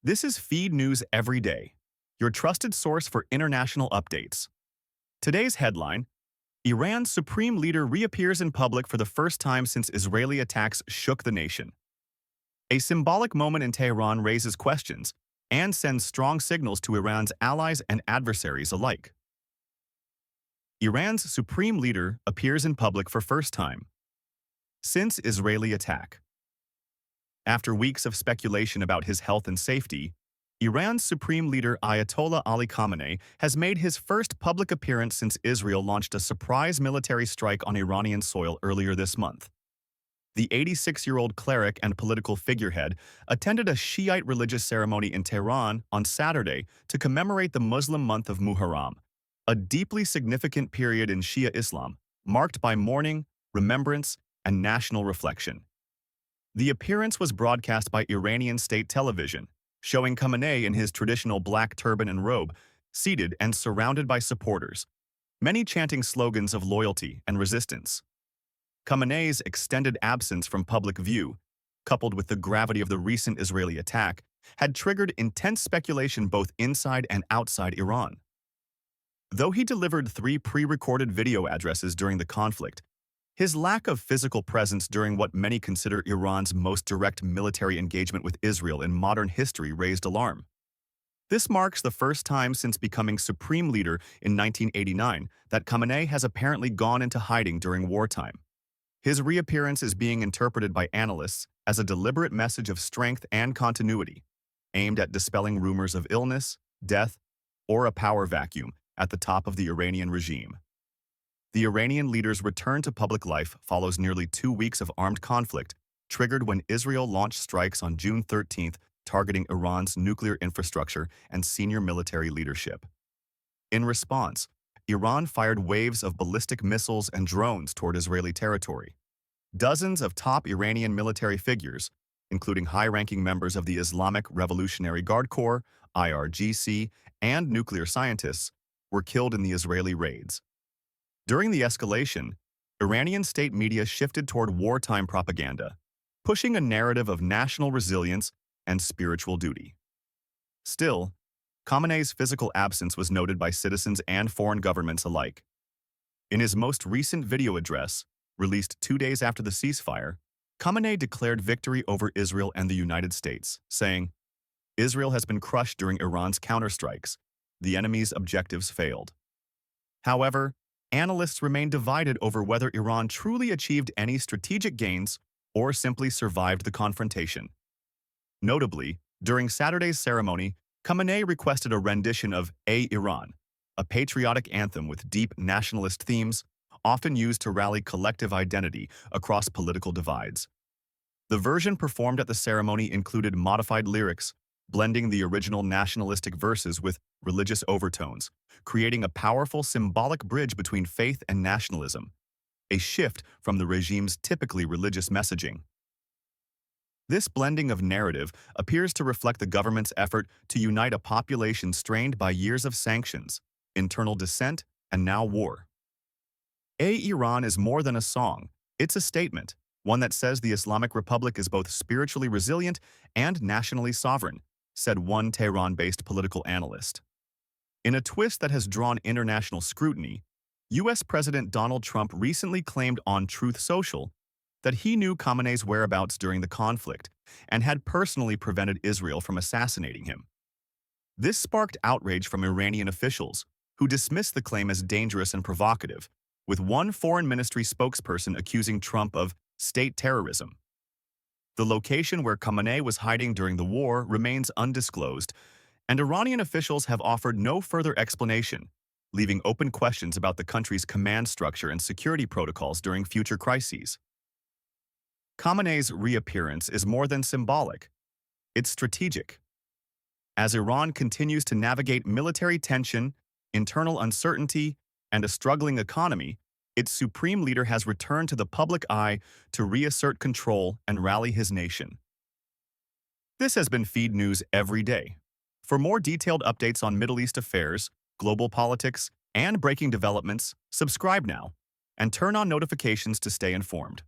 This is Feed News Every Day, your trusted source for international updates. Today's headline: Iran's supreme leader reappears in public for the first time since Israeli attacks shook the nation. A symbolic moment in Tehran raises questions and sends strong signals to Iran's allies and adversaries alike. Iran's supreme leader appears in public for first time since Israeli attack. After weeks of speculation about his health and safety, Iran's supreme leader Ayatollah Ali Khamenei has made his first public appearance since Israel launched a surprise military strike on Iranian soil earlier this month. The 86-year-old cleric and political figurehead attended a Shiite religious ceremony in Tehran on Saturday to commemorate the Muslim month of Muharram, a deeply significant period in Shia Islam, marked by mourning, remembrance, and national reflection. The appearance was broadcast by Iranian state television, showing Khamenei in his traditional black turban and robe, seated and surrounded by supporters, many chanting slogans of loyalty and resistance. Khamenei's extended absence from public view, coupled with the gravity of the recent Israeli attack, had triggered intense speculation both inside and outside Iran. Though he delivered 3 pre-recorded video addresses during the conflict, his lack of physical presence during what many consider Iran's most direct military engagement with Israel in modern history raised alarm. This marks the first time since becoming supreme leader in 1989 that Khamenei has apparently gone into hiding during wartime. His reappearance is being interpreted by analysts as a deliberate message of strength and continuity, aimed at dispelling rumors of illness, death, or a power vacuum at the top of the Iranian regime. The Iranian leader's return to public life follows nearly 2 weeks of armed conflict, triggered when Israel launched strikes on June 13th targeting Iran's nuclear infrastructure and senior military leadership. In response, Iran fired waves of ballistic missiles and drones toward Israeli territory. Dozens of top Iranian military figures, including high-ranking members of the Islamic Revolutionary Guard Corps, IRGC, and nuclear scientists, were killed in the Israeli raids. During the escalation, Iranian state media shifted toward wartime propaganda, pushing a narrative of national resilience and spiritual duty. Still, Khamenei's physical absence was noted by citizens and foreign governments alike. In his most recent video address, released 2 days after the ceasefire, Khamenei declared victory over Israel and the United States, saying, "Israel has been crushed during Iran's counterstrikes. The enemy's objectives failed." However, analysts remain divided over whether Iran truly achieved any strategic gains or simply survived the confrontation. Notably, during Saturday's ceremony, Khamenei requested a rendition of Iran, a patriotic anthem with deep nationalist themes, often used to rally collective identity across political divides. The version performed at the ceremony included modified lyrics, blending the original nationalistic verses with religious overtones, creating a powerful symbolic bridge between faith and nationalism, a shift from the regime's typically religious messaging. This blending of narrative appears to reflect the government's effort to unite a population strained by years of sanctions, internal dissent, and now war. Iran is more than a song, it's a statement, one that says the Islamic Republic is both spiritually resilient and nationally sovereign, said one Tehran-based political analyst. In a twist that has drawn international scrutiny, U.S. President Donald Trump recently claimed on Truth Social that he knew Khamenei's whereabouts during the conflict and had personally prevented Israel from assassinating him. This sparked outrage from Iranian officials, who dismissed the claim as dangerous and provocative, with one foreign ministry spokesperson accusing Trump of state terrorism. The location where Khamenei was hiding during the war remains undisclosed, and Iranian officials have offered no further explanation, leaving open questions about the country's command structure and security protocols during future crises. Khamenei's reappearance is more than symbolic. It's strategic. As Iran continues to navigate military tension, internal uncertainty, and a struggling economy, its supreme leader has returned to the public eye to reassert control and rally his nation. This has been Feed News Every Day. For more detailed updates on Middle East affairs, global politics, and breaking developments, subscribe now and turn on notifications to stay informed.